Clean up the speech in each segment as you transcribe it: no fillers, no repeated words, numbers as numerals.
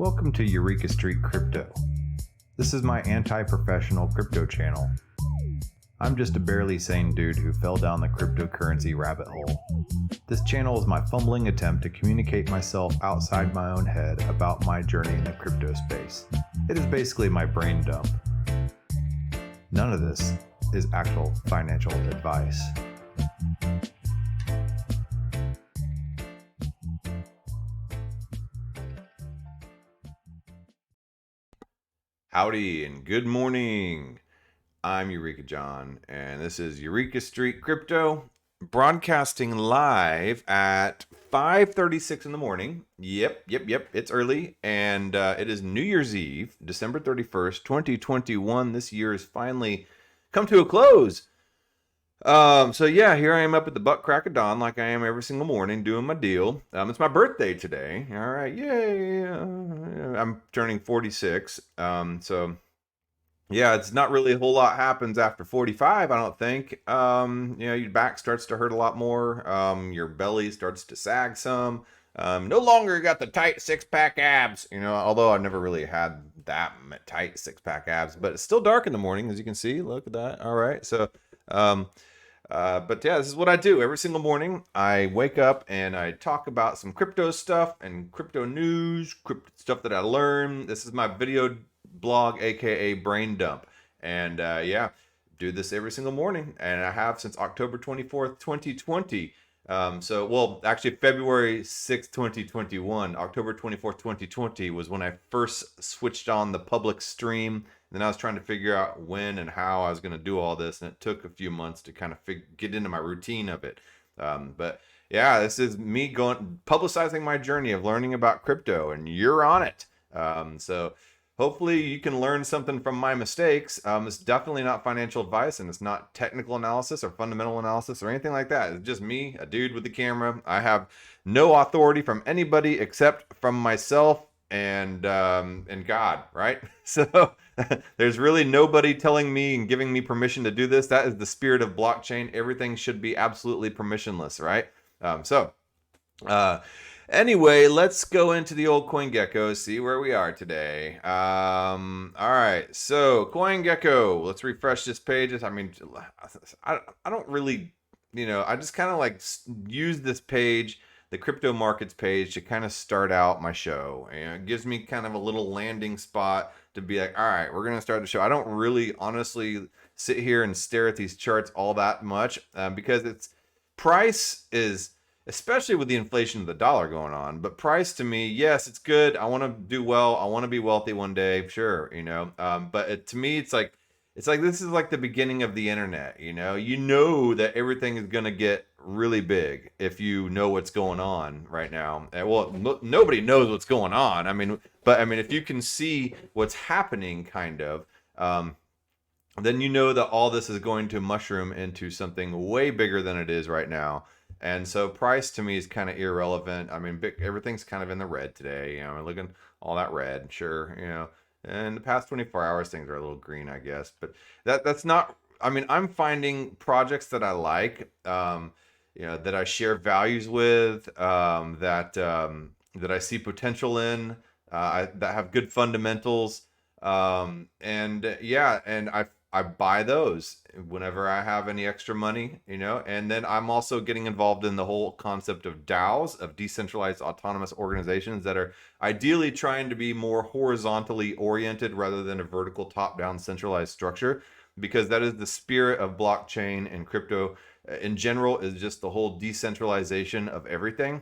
Welcome to Eureka Street Crypto. This is my anti-professional crypto channel. I'm just a barely sane dude who fell down the cryptocurrency rabbit hole. This channel is my fumbling attempt to communicate myself outside my own head about my journey in the crypto space. It is basically my brain dump. None of this is actual financial advice. Howdy and good morning. I'm Eureka John, and this is Eureka Street Crypto, broadcasting live at 5:36 in the morning. Yep, it's early, and it is New Year's Eve, December 31st, 2021. This year has finally come to a close. So yeah, here I am up at the butt crack of dawn like I am every single morning doing my deal. It's my birthday today. All right, yay. I'm turning 46. So yeah, it's not really a whole lot happens after 45, I don't think. Your back starts to hurt a lot more. Your belly starts to sag some. No longer got the tight six-pack abs, although I've never really had that tight six-pack abs, but it's still dark in the morning, as you can see. Look at that. All right. So, but yeah, this is what I do every single morning. I wake up and I talk about some crypto stuff and crypto news, crypto stuff that I learn. This is my video blog, aka brain dump, and yeah, do this every single morning, and I have since October 24th, 2020. Actually February 6th, 2021. October 24th, 2020 was when I first switched on the public stream. Then I was trying to figure out when and how I was going to do all this, and it took a few months to kind of get into my routine of it. But yeah, this is me publicizing my journey of learning about crypto, and you're on it. So hopefully you can learn something from my mistakes. It's definitely not financial advice, and it's not technical analysis or fundamental analysis or anything like that. It's just me, a dude with the camera. I have no authority from anybody except from myself and God, right? So there's really nobody telling me and giving me permission to do this. That is the spirit of blockchain. Everything should be absolutely permissionless, right? Anyway, let's go into the old CoinGecko, see where we are today. All right, so CoinGecko, let's refresh this page. I mean, I don't really, I just kind of like use this page, the crypto markets page, to kind of start out my show. It gives me kind of a little landing spot to be like, all right, we're going to start the show. I don't really honestly sit here and stare at these charts all that much because price is, especially with the inflation of the dollar going on. But price to me, yes, it's good. I want to do well. I want to be wealthy one day, sure, But to me, it's like this is like the beginning of the internet. You know that everything is going to get really big if you know what's going on right now. Well, nobody knows what's going on. But if you can see what's happening, kind of, then you know that all this is going to mushroom into something way bigger than it is right now. And so price to me is kind of irrelevant. Everything's kind of in the red today. Looking all that red, sure, And the past 24 hours, things are a little green, I guess. But that's not, I'm finding projects that I like, that I share values with, that I see potential in, that have good fundamentals. I buy those whenever I have any extra money, and then I'm also getting involved in the whole concept of DAOs, of decentralized autonomous organizations, that are ideally trying to be more horizontally oriented rather than a vertical top-down centralized structure, because that is the spirit of blockchain and crypto in general, is just the whole decentralization of everything.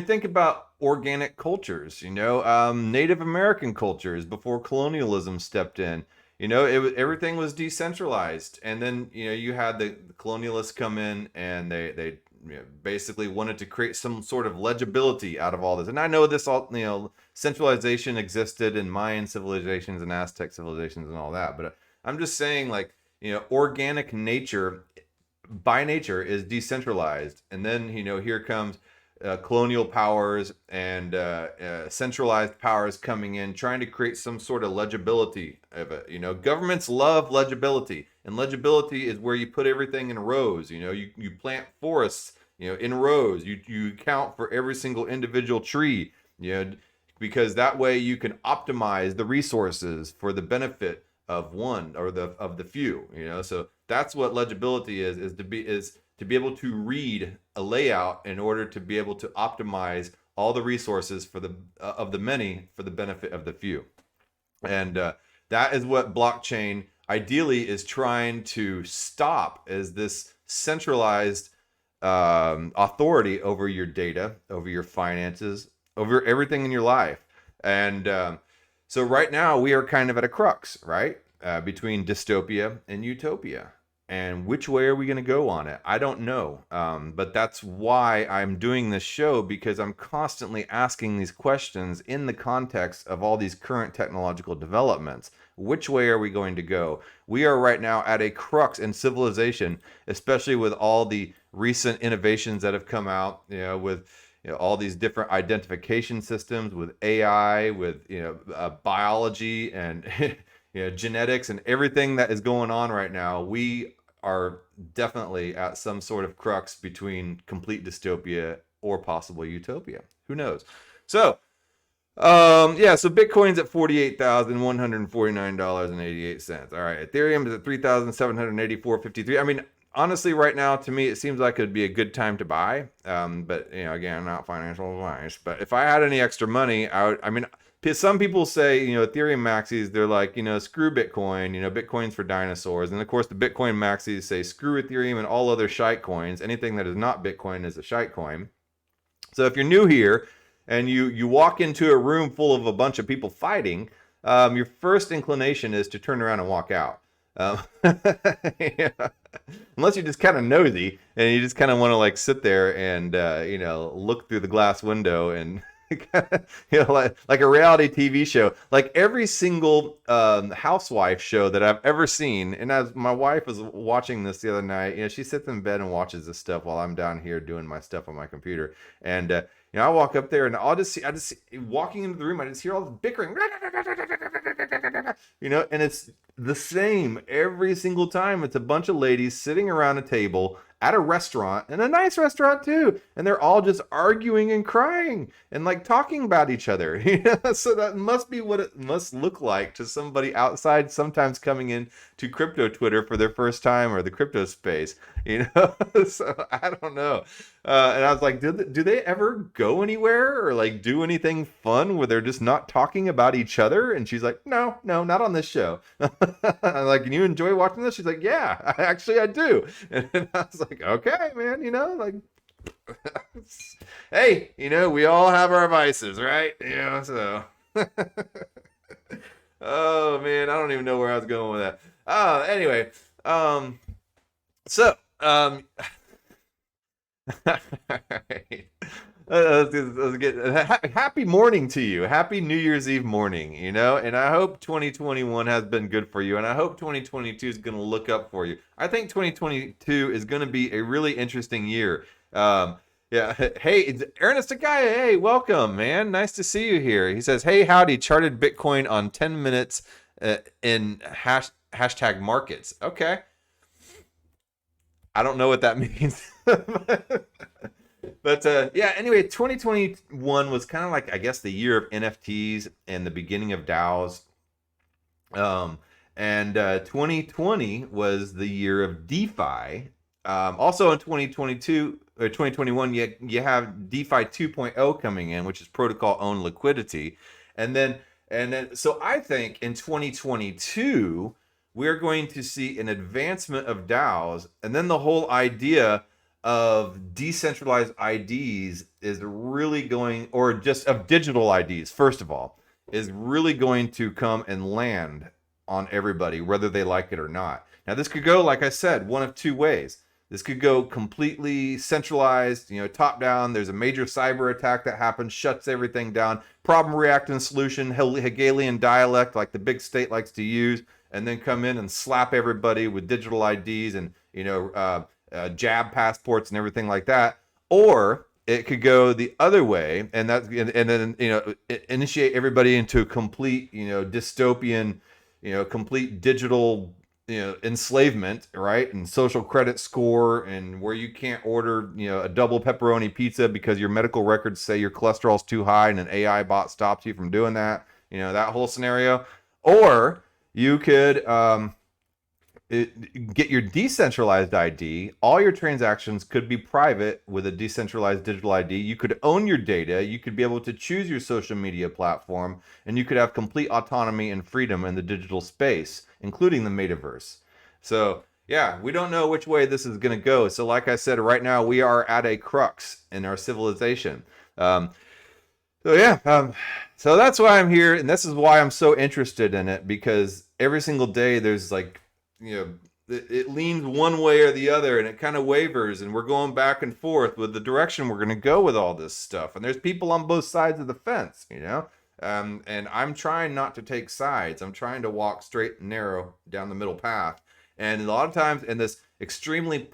Think about organic cultures, Native American cultures before colonialism stepped in. Everything was decentralized. And then, you had the colonialists come in, and they basically wanted to create some sort of legibility out of all this. And I know this all, centralization existed in Mayan civilizations and Aztec civilizations and all that. But I'm just saying, organic nature by nature is decentralized. And then, here comes colonial powers and centralized powers coming in, trying to create some sort of legibility of it. Governments love legibility, and legibility is where you put everything in rows. You plant forests in rows. You count for every single individual tree, because that way you can optimize the resources for the benefit of one or the few. So that's what legibility is to be able to read a layout in order to be able to optimize all the resources for the of the many for the benefit of the few. And that is what blockchain ideally is trying to stop, is this centralized authority over your data, over your finances, over everything in your life. And so right now we are kind of at a crux, right? Between dystopia and utopia. And which way are we going to go on it? I don't know. But that's why I'm doing this show, because I'm constantly asking these questions in the context of all these current technological developments. Which way are we going to go? We are right now at a crux in civilization, especially with all the recent innovations that have come out, with all these different identification systems, with AI, with biology and genetics and everything that is going on right now. We are definitely at some sort of crux between complete dystopia or possible utopia. Who knows? So, so Bitcoin's at $48,149.88. All right, Ethereum is at $3,784.53. I mean, honestly, right now, to me, it seems like it'd be a good time to buy. But again, not financial advice. But if I had any extra money, I mean, some people say, Ethereum maxis, they're like, screw Bitcoin, Bitcoin's for dinosaurs. And of course, the Bitcoin maxis say, screw Ethereum and all other shite coins. Anything that is not Bitcoin is a shite coin. So if you're new here and you walk into a room full of a bunch of people fighting, your first inclination is to turn around and walk out. Yeah. Unless you're just kind of nosy and you just kind of want to like sit there and, look through the glass window and like a reality TV show, like every single housewife show that I've ever seen. And as my wife was watching this the other night, she sits in bed and watches this stuff while I'm down here doing my stuff on my computer. And I walk up there and I just see walking into the room, I just hear all this bickering, and it's the same every single time. It's a bunch of ladies sitting around a table at a restaurant, and a nice restaurant too, and they're all just arguing and crying and like talking about each other. So that must be what it must look like to somebody outside, sometimes coming in to crypto Twitter for their first time, or the crypto space. So I don't know. And I was like, do they ever go anywhere or like do anything fun where they're just not talking about each other? And she's like, no, not on this show. I'm like, can you enjoy watching this? She's like, yeah, actually I do. And I was like, okay, man, like, hey, we all have our vices, right? So. Oh man, I don't even know where I was going with that. Anyway, so let's get happy morning to you. Happy New Year's Eve morning, and I hope 2021 has been good for you, and I hope 2022 is going to look up for you. I think 2022 is going to be a really interesting year. Yeah. Hey, it's Ernest Agaya. Hey, welcome, man. Nice to see you here. He says, hey, howdy, charted Bitcoin on 10 minutes in hashtag markets. Okay. I don't know what that means. But yeah, anyway, 2021 was kind of like, I guess, the year of NFTs and the beginning of DAOs. And 2020 was the year of DeFi. Also in 2022 or 2021, you have DeFi 2.0 coming in, which is protocol owned liquidity. And then so I think in 2022 we're going to see an advancement of DAOs, and then the whole idea of decentralized IDs is really going, or just of digital IDs, first of all, is really going to come and land on everybody, whether they like it or not. Now, this could go, like I said, one of two ways. This could go completely centralized, top down. There's a major cyber attack that happens, shuts everything down. Problem, reactant, solution, Hegelian dialect, like the big state likes to use, and then come in and slap everybody with digital IDs and, jab passports and everything like that. Or it could go the other way, and then initiate everybody into a complete dystopian, complete digital enslavement, right? And social credit score, and where you can't order, a double pepperoni pizza because your medical records say your cholesterol's too high and an AI bot stops you from doing that, that whole scenario. Or you could get your decentralized ID. All your transactions could be private with a decentralized digital ID. You could own your data. You could be able to choose your social media platform, and you could have complete autonomy and freedom in the digital space, including the metaverse. So, yeah, we don't know which way this is going to go. So, like I said, right now we are at a crux in our civilization. So yeah, so that's why I'm here, and this is why I'm so interested in it, because every single day there's like, it leans one way or the other, and it kind of wavers, and we're going back and forth with the direction we're going to go with all this stuff. And there's people on both sides of the fence. And I'm trying not to take sides. I'm trying to walk straight and narrow down the middle path. And a lot of times in this extremely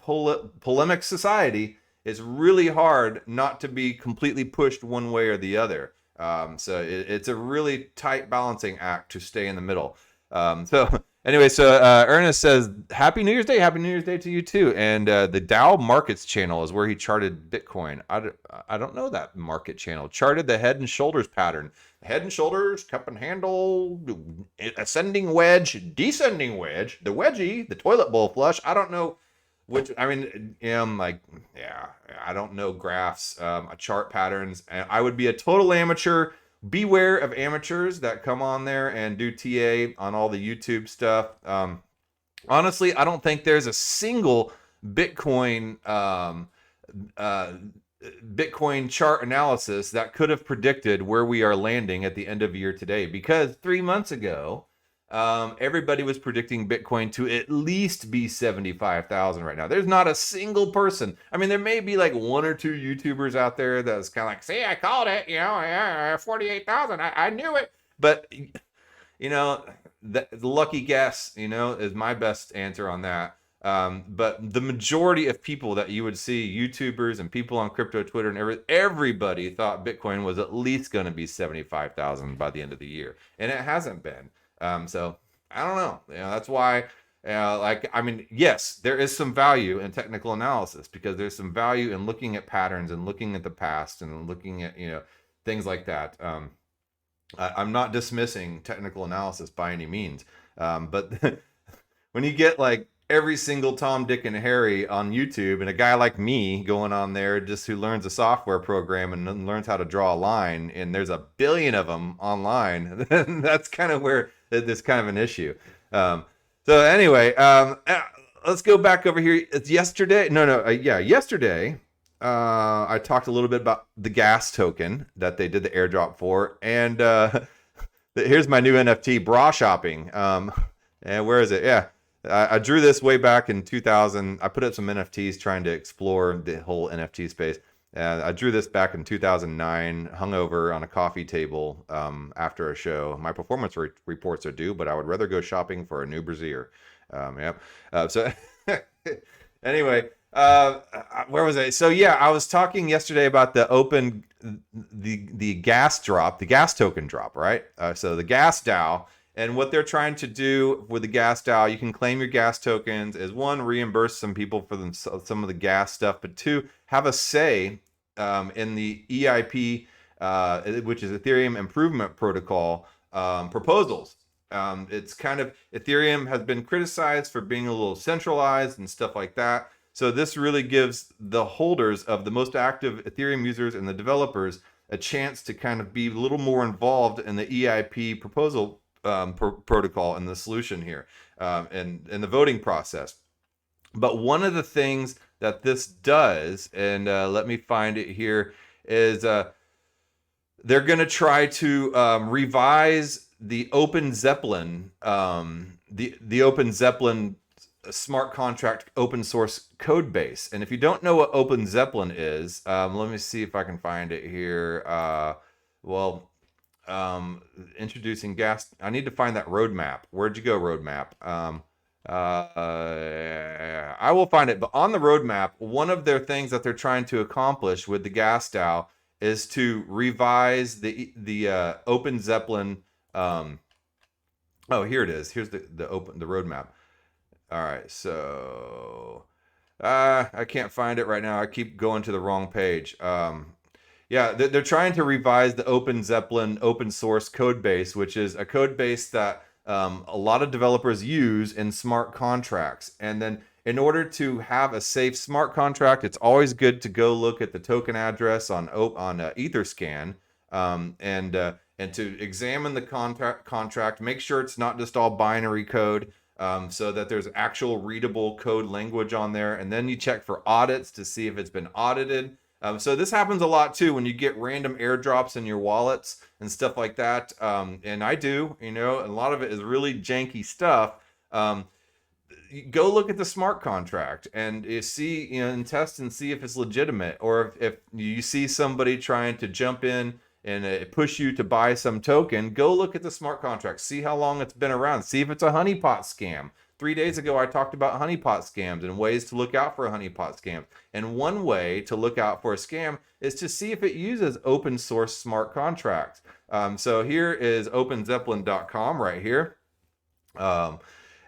polemic society, it's really hard not to be completely pushed one way or the other. So it's a really tight balancing act to stay in the middle. So anyway, so Ernest says, Happy New Year's Day. Happy New Year's Day to you too. And the Dow Markets channel is where he charted Bitcoin. I don't know that market channel. Charted the head and shoulders pattern. Head and shoulders, cup and handle, ascending wedge, descending wedge, the wedgie, the toilet bowl flush. I don't know which, I mean, yeah, I don't know graphs, chart patterns. And I would be a total amateur. Beware of amateurs that come on there and do TA on all the YouTube stuff. Honestly, I don't think there's a single Bitcoin Bitcoin chart analysis that could have predicted where we are landing at the end of year today, because 3 months ago, everybody was predicting Bitcoin to at least be 75,000 right now. There's not a single person. I mean, there may be like one or two YouTubers out there that's kind of like, see, I called it, 48,000. I knew it. But, the lucky guess, is my best answer on that. But the majority of people that you would see, YouTubers and people on crypto Twitter and everybody thought Bitcoin was at least going to be 75,000 by the end of the year. And it hasn't been. So I don't know. That's why, yes, there is some value in technical analysis, because there's some value in looking at patterns and looking at the past and looking at, things like that. I'm not dismissing technical analysis by any means. But when you get like every single Tom, Dick, and Harry on YouTube, and a guy like me going on there just who learns a software program and learns how to draw a line, and there's a billion of them online, that's kind of where there's kind of an issue. So anyway, let's go back over here. It's yesterday. Yesterday, I talked a little bit about the gas token that they did the airdrop for, and here's my new NFT, bra shopping. And where is it? Yeah. I drew this way back in 2000. I put up some NFTs trying to explore the whole NFT space. I drew this back in 2009, hungover on a coffee table after a show. My performance reports are due, but I would rather go shopping for a new brassiere. Yep. So anyway, where was I? So yeah, I was talking yesterday about the gas drop, the gas token drop, right? So the gas DAO. And what they're trying to do with the gas DAO, you can claim your gas tokens, is one, reimburse some people for some of the gas stuff, but two, have a say in the EIP, which is Ethereum Improvement Protocol proposals. It's kind of, Ethereum has been criticized for being a little centralized and stuff like that. So this really gives the holders of the most active Ethereum users and the developers a chance to kind of be a little more involved in the EIP proposal protocol and the solution here, and the voting process. But one of the things that this does, and let me find it here, is they're going to try to revise the Open Zeppelin, the Open Zeppelin smart contract open source code base. And if you don't know what Open Zeppelin is, let me see if I can find it here. Introducing gas. I need to find that roadmap. Where'd you go, roadmap? I will find it. But on the roadmap, one of their things that they're trying to accomplish with the gas DAO is to revise the Open Zeppelin. Oh, here it is. Here's the roadmap. All right, so I can't find it right now. I keep going to the wrong page. Yeah, they're trying to revise the Open Zeppelin open source code base, which is a code base that a lot of developers use in smart contracts. And then in order to have a safe smart contract, it's always good to go look at the token address on Etherscan, and to examine the contract, make sure it's not just all binary code. So that there's actual readable code language on there. And then you check for audits to see if it's been audited. So this happens a lot too when you get random airdrops in your wallets and stuff like that. And I do, a lot of it is really janky stuff. Go look at the smart contract and see, and test and see if it's legitimate, or if you see somebody trying to jump in and push you to buy some token. Go look at the smart contract, see how long it's been around, see if it's a honeypot scam. 3 days ago, I talked about honeypot scams and ways to look out for a honeypot scam. And one way to look out for a scam is to see if it uses open source smart contracts. So here is openzeppelin.com right here.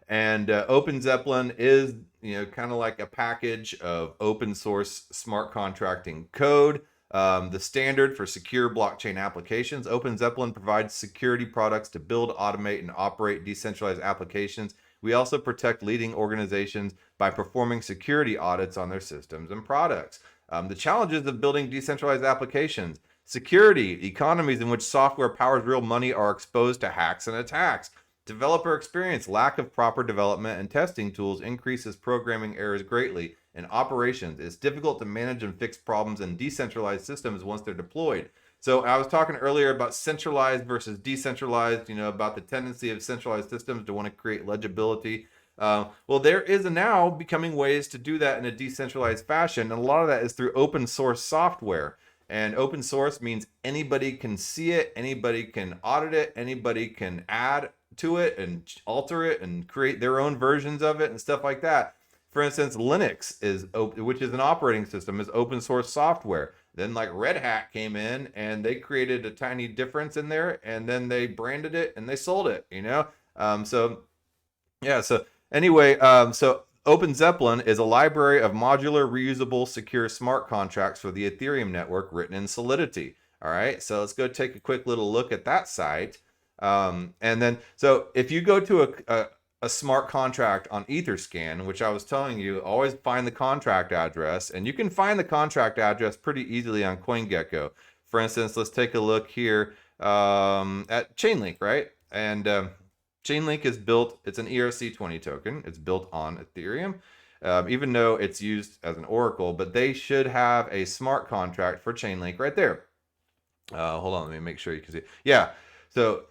And Open Zeppelin is, kind of like a package of open source smart contracting code. The standard for secure blockchain applications. Open Zeppelin provides security products to build, automate, and operate decentralized applications. We also protect leading organizations by performing security audits on their systems and products. The challenges of building decentralized applications. Security, economies in which software powers real money are exposed to hacks and attacks. Developer experience, lack of proper development and testing tools increases programming errors greatly. In operations, it's difficult to manage and fix problems in decentralized systems once they're deployed. So I was talking earlier about centralized versus decentralized, about the tendency of centralized systems to want to create legibility. Well, there is now becoming ways to do that in a decentralized fashion, and a lot of that is through open source software. And open source means anybody can see it, anybody can audit it, anybody can add to it and alter it and create their own versions of it and stuff like that. For instance, Linux which is an operating system, is open source software. Then like Red Hat came in and they created a tiny difference in there, and then they branded it and they sold it, So anyway, so Open Zeppelin is a library of modular, reusable, secure smart contracts for the Ethereum network written in Solidity. All right, so let's go take a quick little look at that site. And then, so if you go to a smart contract on Etherscan, which I was telling you, always find the contract address, and you can find the contract address pretty easily on CoinGecko. For instance, let's take a look here at Chainlink, right? And Chainlink is built, it's an ERC20 token. It's built on Ethereum, even though it's used as an oracle, but they should have a smart contract for Chainlink right there. Hold on, let me make sure you can see it. Yeah, so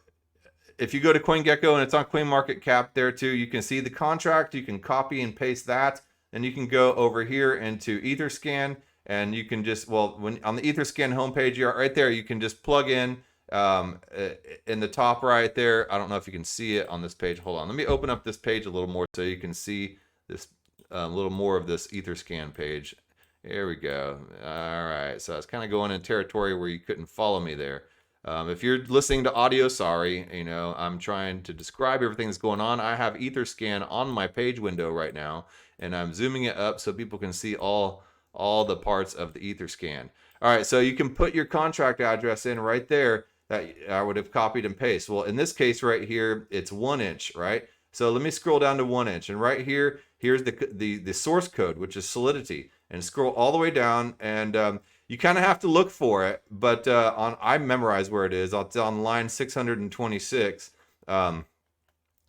if you go to CoinGecko and it's on CoinMarketCap there too, you can see the contract. You can copy and paste that, and you can go over here into Etherscan, and you can just, when on the Etherscan homepage, you're right there, you can just plug in the top right there. I don't know if you can see it on this page. Hold on, let me open up this page a little more so you can see this little more of this Etherscan page. There we go. All right, so I was kind of going in territory where you couldn't follow me there. If you're listening to audio, sorry, I'm trying to describe everything that's going on. I have Etherscan on my page window right now, and I'm zooming it up so people can see all the parts of the Etherscan. All right, so you can put your contract address in right there that I would have copied and pasted. Well, in this case right here, it's 1 inch, right? So let me scroll down to 1 inch, and right here, here's the source code, which is Solidity, and scroll all the way down, and you kind of have to look for it, but I memorize where it is. It's on line 626. And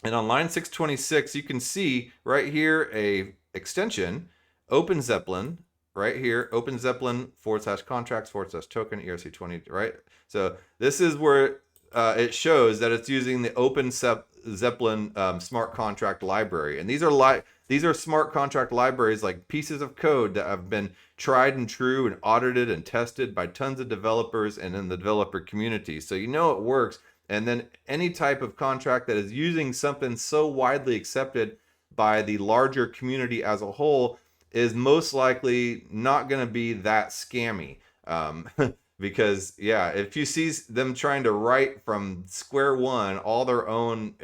on line 626, you can see right here a extension, Open Zeppelin, right here, Open Zeppelin /contracts/token ERC20, right? So this is where it shows that it's using the Open Zeppelin smart contract library. And these are smart contract libraries, like pieces of code that have been tried and true and audited and tested by tons of developers and in the developer community. So it works. And then any type of contract that is using something so widely accepted by the larger community as a whole is most likely not going to be that scammy. because yeah, if you see them trying to write from square one all their own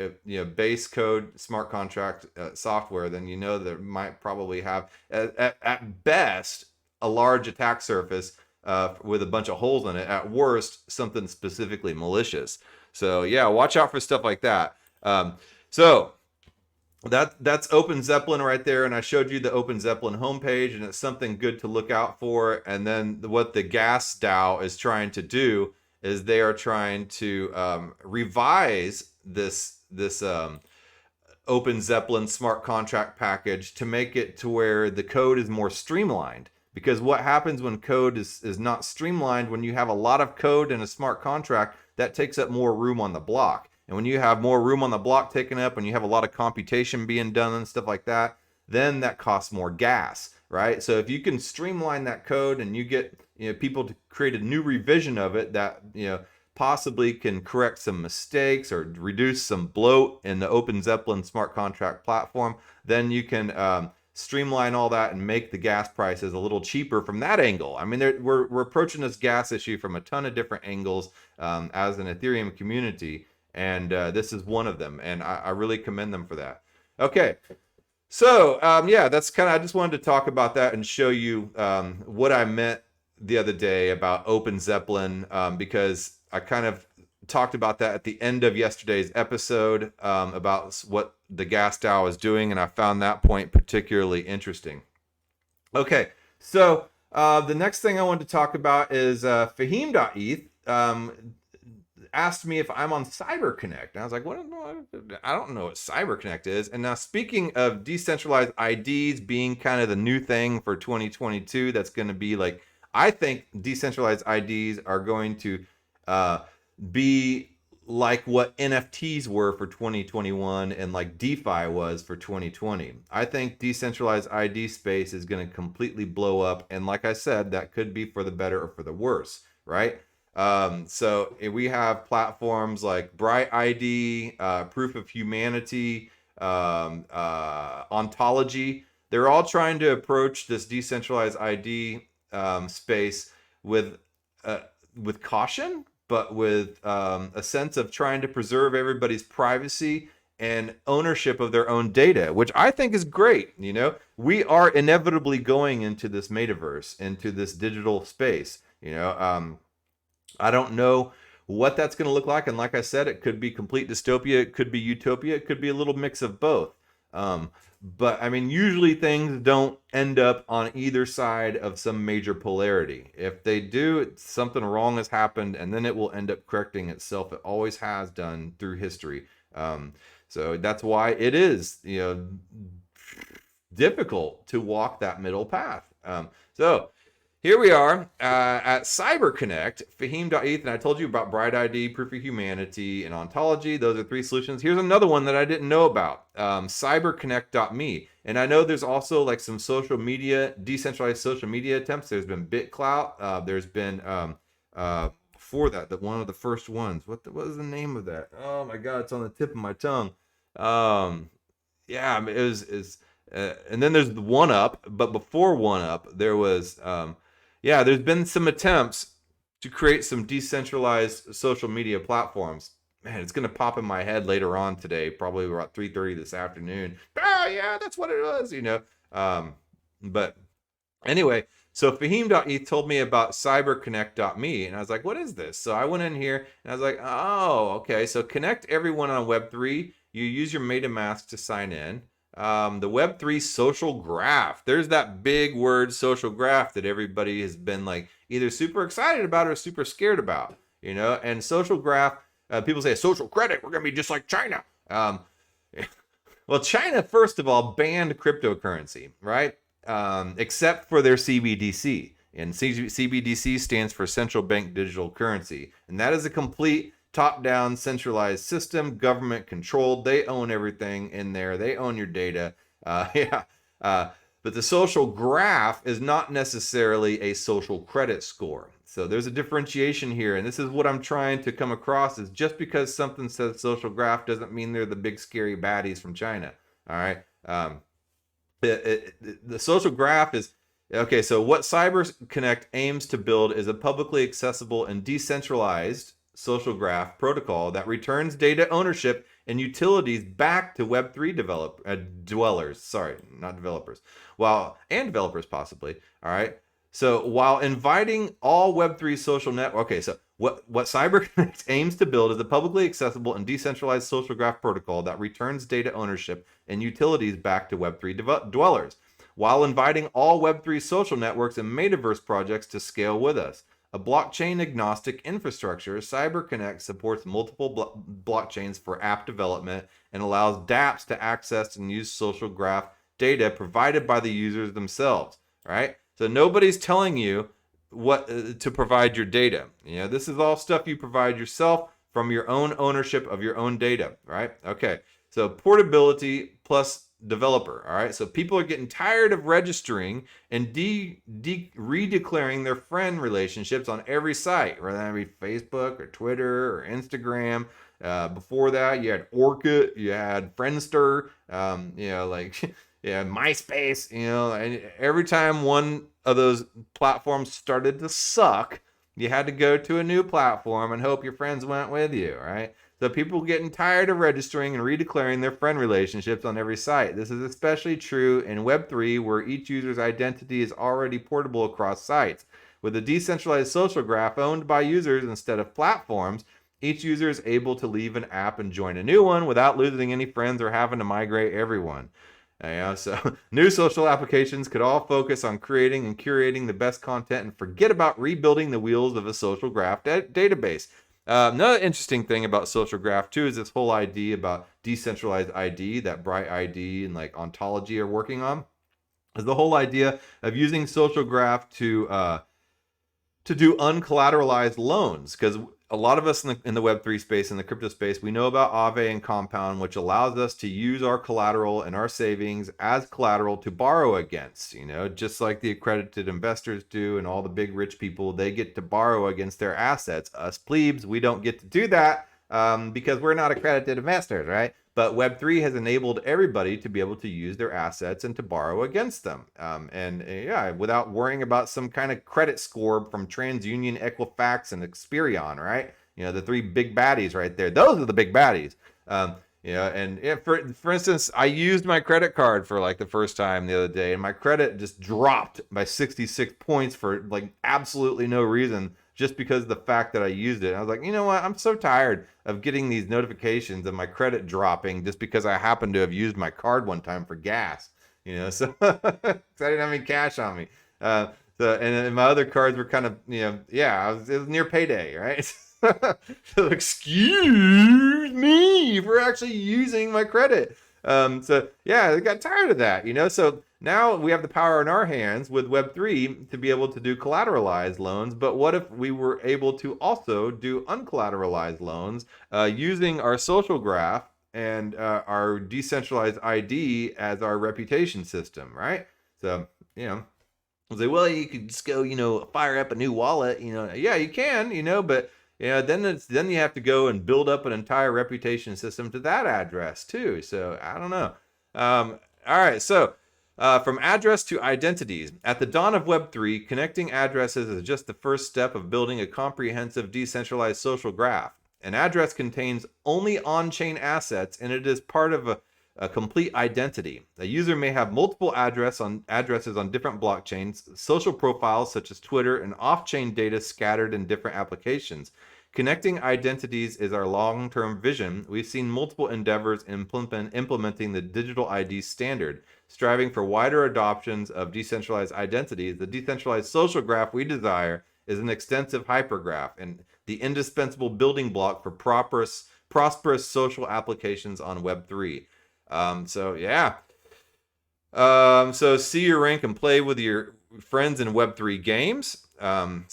base code smart contract software, then you know that might probably have at best a large attack surface with a bunch of holes in it, at worst something specifically malicious. So yeah, watch out for stuff like that. So that's Open Zeppelin right there, and I showed you the Open Zeppelin homepage, and it's something good to look out for. And then what the Gas DAO is trying to do is they are trying to revise this Open Zeppelin smart contract package to make it to where the code is more streamlined. Because what happens when code is not streamlined, when you have a lot of code in a smart contract, that takes up more room on the block. And when you have more room on the block taken up, and you have a lot of computation being done and stuff like that, then that costs more gas, right? So if you can streamline that code and you get people to create a new revision of it that possibly can correct some mistakes or reduce some bloat in the Open Zeppelin smart contract platform, then you can streamline all that and make the gas prices a little cheaper from that angle. I mean, we're approaching this gas issue from a ton of different angles as an Ethereum community, and this is one of them, and I really commend them for that. Okay, so yeah, that's kind of, I just wanted to talk about that and show you what I meant the other day about Open Zeppelin, because I kind of talked about that at the end of yesterday's episode about what the Gas DAO is doing, and I found that point particularly interesting. Okay, so the next thing I wanted to talk about is Fahim.eth asked me if I'm on CyberConnect. And I was like, what? I don't know what CyberConnect is. And now, speaking of decentralized IDs being kind of the new thing for 2022, that's going to be like, I think decentralized IDs are going to be like what NFTs were for 2021 and like DeFi was for 2020. I think decentralized ID space is going to completely blow up. And like I said, that could be for the better or for the worse, right? So we have platforms like Bright ID, Proof of Humanity, Ontology. They're all trying to approach this decentralized ID space with caution, but with a sense of trying to preserve everybody's privacy and ownership of their own data, which I think is great. We are inevitably going into this metaverse, into this digital space. I don't know what that's going to look like. And like I said, it could be complete dystopia. It could be utopia. It could be a little mix of both. But I mean, usually things don't end up on either side of some major polarity. If they do, something wrong has happened, and then it will end up correcting itself. It always has done through history. So that's why it is, difficult to walk that middle path. So here we are at CyberConnect, Fahim.eth, and I told you about Bright ID, Proof of Humanity, and Ontology. Those are 3 solutions. Here's another one that I didn't know about, CyberConnect.me. And I know there's also like some social media, decentralized social media attempts. There's been BitClout. There's been, before that one of the first ones. What was the name of that? Oh my God, it's on the tip of my tongue. Yeah, it was, and then there's the OneUp, but before OneUp, there was, there's been some attempts to create some decentralized social media platforms. Man, it's going to pop in my head later on today, probably about 3:30 this afternoon. Oh, yeah, that's what it was, But anyway, so Fahim.eth told me about CyberConnect.me, and I was like, what is this? So I went in here, and I was like, oh, okay. So connect everyone on Web3. You use your MetaMask to sign in. The Web3 social graph. There's that big word, social graph, that everybody has been like either super excited about or super scared about, and social graph, people say social credit, we're going to be just like China. Well, China, first of all, banned cryptocurrency, right? Except for their CBDC. And CBDC stands for Central Bank Digital Currency. And that is a complete top-down centralized system, government controlled. They own everything in there. They own your data. But the social graph is not necessarily a social credit score. So there's a differentiation here. And this is what I'm trying to come across, is just because something says social graph doesn't mean they're the big scary baddies from China. All right. The social graph is Okay, so what CyberConnect aims to build is a publicly accessible and decentralized social graph protocol that returns data ownership and utilities back to Web3 dwellers. Sorry, not developers. And developers possibly. All right. So while inviting all Web3 social network, okay, so what CyberConnect aims to build is a publicly accessible and decentralized social graph protocol that returns data ownership and utilities back to Web3 dwellers, while inviting all Web3 social networks and metaverse projects to scale with us. A blockchain agnostic infrastructure, CyberConnect supports multiple blockchains for app development and allows dApps to access and use social graph data provided by the users themselves. Right? So nobody's telling you what to provide your data. This is all stuff you provide yourself from your own ownership of your own data. Right? Okay. So portability plus developer. All right. So people are getting tired of registering and redeclaring their friend relationships on every site, whether that be Facebook or Twitter or Instagram. Before that, you had Orkut, you had Friendster, MySpace, and every time one of those platforms started to suck, you had to go to a new platform and hope your friends went with you, right? So people getting tired of registering and redeclaring their friend relationships on every site. This is especially true in Web3, where each user's identity is already portable across sites. With a decentralized social graph owned by users instead of platforms, each user is able to leave an app and join a new one without losing any friends or having to migrate everyone. So new social applications could all focus on creating and curating the best content and forget about rebuilding the wheels of a social graph database. Another interesting thing about social graph too is this whole idea about decentralized ID that Bright ID and like Ontology are working on. Is the whole idea of using social graph to do uncollateralized loans, because a lot of us in the Web3 space, in the crypto space, we know about Aave and Compound, which allows us to use our collateral and our savings as collateral to borrow against, just like the accredited investors do and all the big rich people, they get to borrow against their assets. Us plebes, we don't get to do that because we're not accredited investors, right? But Web3 has enabled everybody to be able to use their assets and to borrow against them. Without worrying about some kind of credit score from TransUnion, Equifax, and Experian, right? The three big baddies right there. Those are the big baddies. For instance, I used my credit card for like the first time the other day, and my credit just dropped by 66 points for like absolutely no reason, just because of the fact that I used it. And I was like, you know what? I'm so tired of getting these notifications of my credit dropping just because I happened to have used my card one time for gas. So I didn't have any cash on me. And my other cards were kind of, it was near payday, right? So excuse me for actually using my credit. I got tired of that, So now we have the power in our hands with Web3 to be able to do collateralized loans. But what if we were able to also do uncollateralized loans using our social graph and our decentralized ID as our reputation system, right? So, I was like, well, you could just go, fire up a new wallet, Yeah, you can, but then you have to go and build up an entire reputation system to that address too. So I don't know. All right, so from address to identities. At the dawn of Web3, connecting addresses is just the first step of building a comprehensive decentralized social graph. An address contains only on-chain assets, and it is part of a complete identity. A user may have multiple addresses on different blockchains, social profiles such as Twitter, and off-chain data scattered in different applications. Connecting identities is our long-term vision. We've seen multiple endeavors implementing the digital ID standard, striving for wider adoptions of decentralized identities. The decentralized social graph we desire is an extensive hypergraph and the indispensable building block for prosperous social applications on Web3. So see your rank and play with your friends in Web3 games. And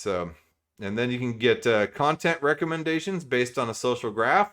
then you can get content recommendations based on a social graph.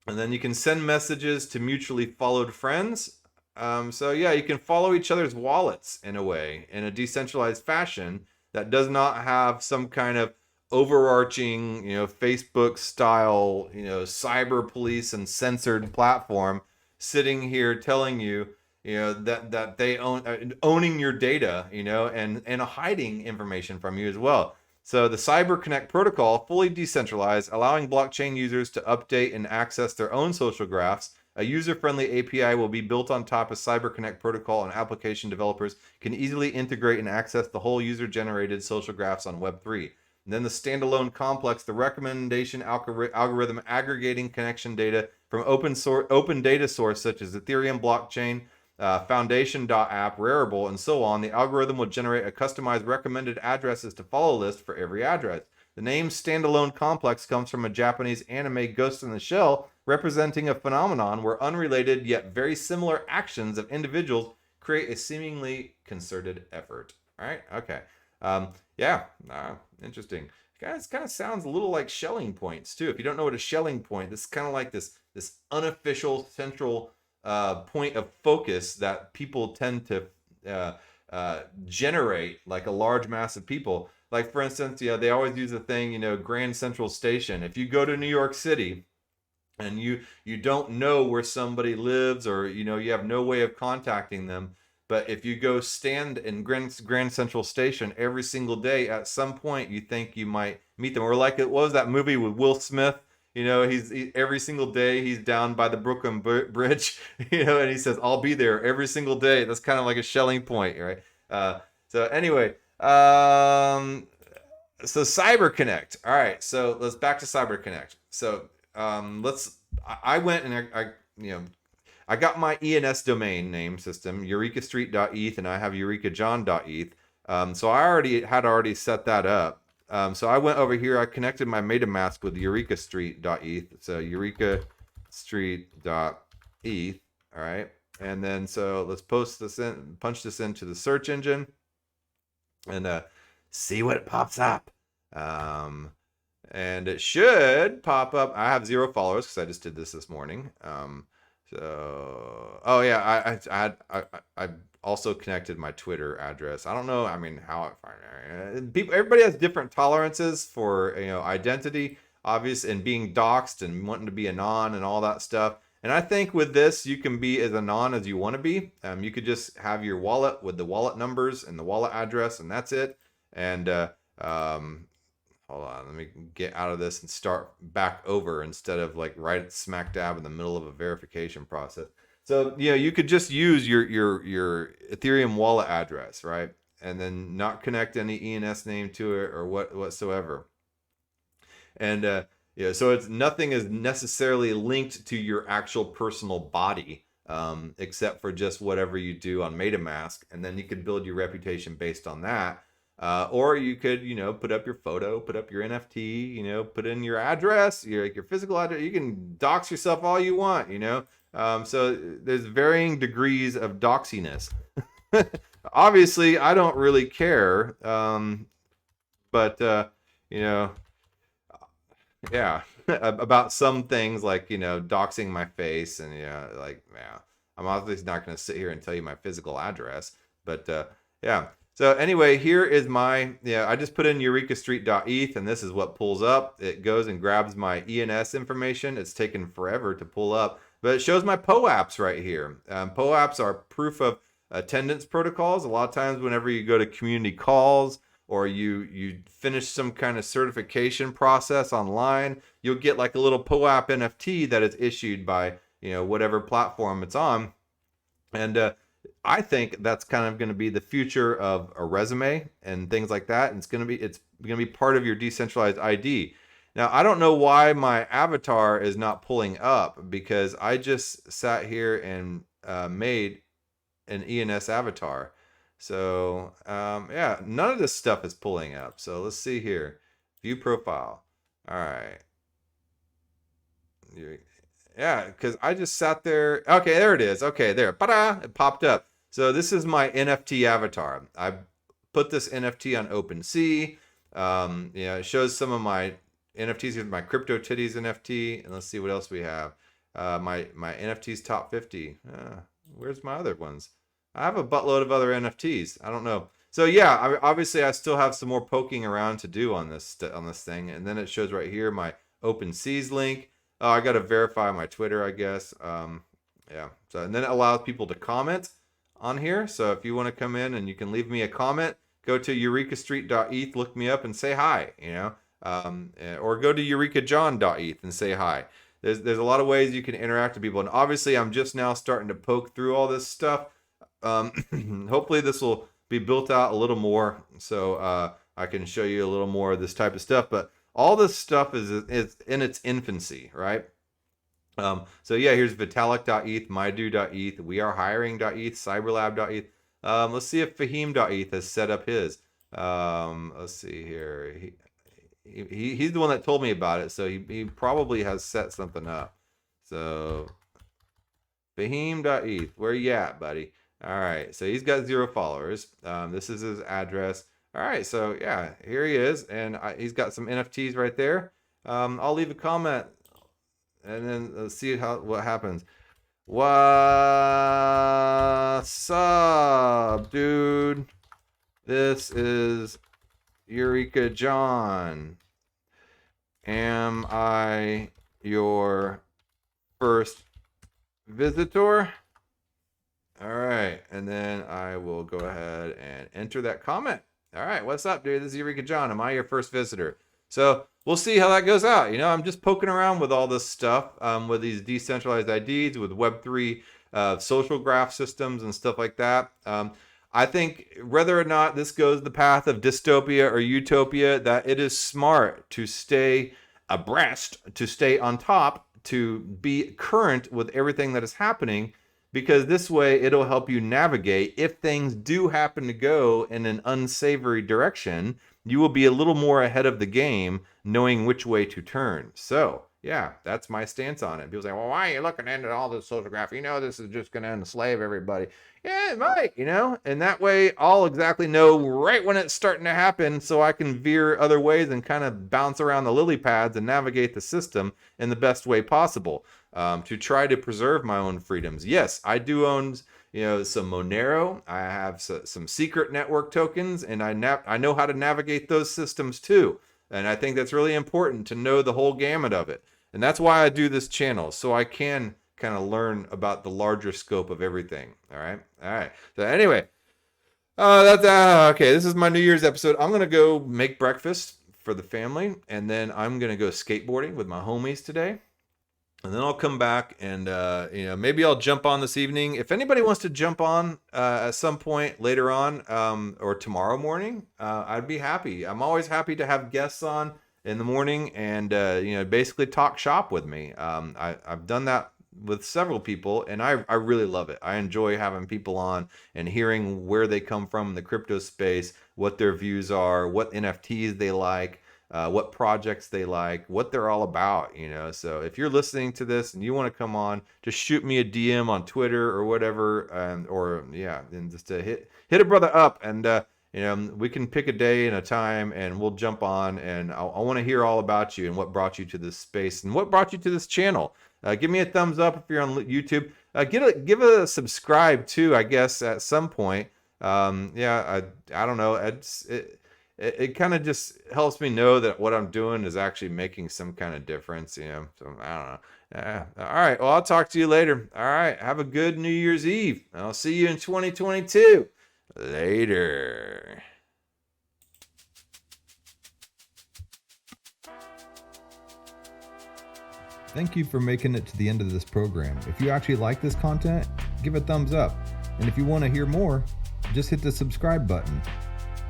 And then you can send messages to mutually followed friends. You can follow each other's wallets in a way, in a decentralized fashion that does not have some kind of overarching, Facebook style, cyber police and censored platform sitting here telling you that they own, owning your data, and hiding information from you as well. So the CyberConnect protocol, fully decentralized, allowing blockchain users to update and access their own social graphs. A user-friendly API will be built on top of CyberConnect protocol, and application developers can easily integrate and access the whole user-generated social graphs on Web3. And then the standalone complex, the recommendation algorithm aggregating connection data from open data source such as Ethereum blockchain, Foundation.app, Rarible, and so on. The algorithm will generate a customized recommended addresses to follow list for every address. The name standalone complex comes from a Japanese anime, Ghost in the Shell, representing a phenomenon where unrelated yet very similar actions of individuals create a seemingly concerted effort. All right, okay. Yeah, interesting. Guys, kind of sounds a little like Schelling points too. If you don't know what a Schelling point, this is kind of like this unofficial central point of focus that people tend to generate, like a large mass of people. Like for instance, they always use the thing, Grand Central Station. If you go to New York City and you don't know where somebody lives, or you have no way of contacting them, but if you go stand in Grand Central Station every single day, at some point you think you might meet them. Or like it was that movie with Will Smith. He's every single day he's down by the Brooklyn Bridge, and he says, "I'll be there every single day." That's kind of like a Schelling point, right? So anyway, so CyberConnect. All right, so let's back to CyberConnect. So I went and I got my ENS domain name system, eurekastreet.eth, and I have eurekajohn.eth. So I already set that up. So I went over here, I connected my MetaMask with eurekastreet.eth. So eurekastreet.eth. All right. And then so let's punch this into the search engine and see what pops up. And it should pop up. I have 0 followers because I just did this morning. So, oh yeah, I also connected my Twitter address. I don't know. I mean, how everybody has different tolerances for identity, obvious, and being doxxed and wanting to be anon and all that stuff. And I think with this, you can be as anon as you want to be. You could just have your wallet with the wallet numbers and the wallet address, and that's it. And hold on, let me get out of this and start back over instead of like right smack dab in the middle of a verification process. So you could just use your Ethereum wallet address, right, and then not connect any ENS name to it or whatsoever. And so it's nothing is necessarily linked to your actual personal body, except for just whatever you do on MetaMask, and then you could build your reputation based on that. Or you could, put up your photo, put up your NFT, put in your address, your physical address. You can dox yourself all you want, So there's varying degrees of doxiness. Obviously, I don't really care. But yeah, about some things like, doxing my face and, I'm obviously not going to sit here and tell you my physical address, but yeah. So anyway, here is my, I just put in eurekastreet.eth, and this is what pulls up. It goes and grabs my ENS information. It's taken forever to pull up, but it shows my POAPs right here. POAPs are proof of attendance protocols. A lot of times whenever you go to community calls or you finish some kind of certification process online, you'll get like a little POAP NFT that is issued by, whatever platform it's on. And I think that's kind of going to be the future of a resume and things like that. And it's going to be part of your decentralized ID. Now, I don't know why my avatar is not pulling up, because I just sat here and made an ENS avatar. So yeah, none of this stuff is pulling up. So let's see here. View profile. All right. Yeah, because I just sat there. Okay, there it is. Okay, there. Ta-da! It popped up. So this is my NFT avatar. I put this NFT on OpenSea. It shows some of my NFTs. Here's my Crypto Titties NFT. And let's see what else we have. My NFTs top 50. Where's my other ones? I have a buttload of other NFTs. I don't know. So yeah, obviously I still have some more poking around to do on this thing. And then it shows right here my OpenSea's link. Oh, I got to verify my Twitter, I guess. Yeah. So, and then it allows people to comment on here. So if you want to come in and you can leave me a comment, go to eurekastreet.eth, look me up and say hi, or go to eurekajohn.eth and say hi. There's a lot of ways you can interact with people. And obviously I'm just now starting to poke through all this stuff. Hopefully this will be built out a little more, so I can show you a little more of this type of stuff. But all this stuff is in its infancy, right? So yeah, here's vitalik.eth, mydo.eth, wearehiring.eth, cyberlab.eth. Let's see if fahim.eth has set up his. Let's see here. He's the one that told me about it, so he probably has set something up. So fahim.eth, where you at, buddy? All right, so he's got 0 followers. This is his address. All right, so yeah, here he is, and he's got some NFTs right there. I'll leave a comment, and then let's see what happens. What's up, dude? This is Eureka John. Am I your first visitor? All right, and then I will go ahead and enter that comment. All right, what's up, dude? This is Eureka John. Am I your first visitor? So we'll see how that goes out. I'm just poking around with all this stuff, with these decentralized IDs, with Web3 social graph systems and stuff like that. I think whether or not this goes the path of dystopia or utopia, that it is smart to stay abreast, to stay on top, to be current with everything that is happening, because this way it'll help you navigate. If things do happen to go in an unsavory direction, you will be a little more ahead of the game, knowing which way to turn. So yeah, that's my stance on it. People say, well, why are you looking into all this social graph? This is just going to enslave everybody. Yeah, it might, and that way I'll exactly know right when it's starting to happen, so I can veer other ways and kind of bounce around the lily pads and navigate the system in the best way possible, to try to preserve my own freedoms. Yes, I do own some Monero. I have some secret network tokens, and I know how to navigate those systems too. And I think that's really important to know the whole gamut of it. And that's why I do this channel, so I can kind of learn about the larger scope of everything. All right. So anyway, that's okay. This is my New Year's episode. I'm gonna go make breakfast for the family, and then I'm gonna go skateboarding with my homies today. And then I'll come back and maybe I'll jump on this evening. If anybody wants to jump on at some point later on, or tomorrow morning, I'd be happy. I'm always happy to have guests on in the morning and basically talk shop with me. I've done that with several people, and I really love it. I enjoy having people on and hearing where they come from in the crypto space, what their views are, what NFTs they like, what projects they like, what they're all about, So if you're listening to this and you want to come on, just shoot me a DM on Twitter or whatever, and just to hit a brother up, and we can pick a day and a time, and we'll jump on, and I want to hear all about you and what brought you to this space and what brought you to this channel. Give me a thumbs up if you're on YouTube. Give a subscribe too, I guess, at some point. I don't know. It kind of just helps me know that what I'm doing is actually making some kind of difference, So I don't know. All right. Well, I'll talk to you later. All right. Have a good New Year's Eve. I'll see you in 2022. Later. Thank you for making it to the end of this program. If you actually like this content, give a thumbs up. And if you want to hear more, just hit the subscribe button.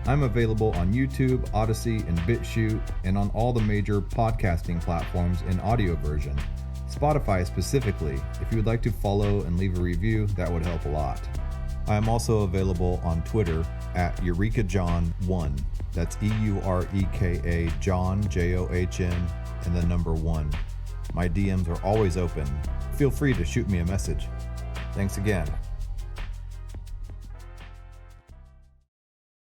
I'm available on YouTube, Odyssey, and BitChute, and on all the major podcasting platforms in audio version. Spotify specifically. If you would like to follow and leave a review, that would help a lot. I am also available on Twitter at EurekaJohn1. That's EUREKA John, JOHN, and the number 1. My DMs are always open. Feel free to shoot me a message. Thanks again.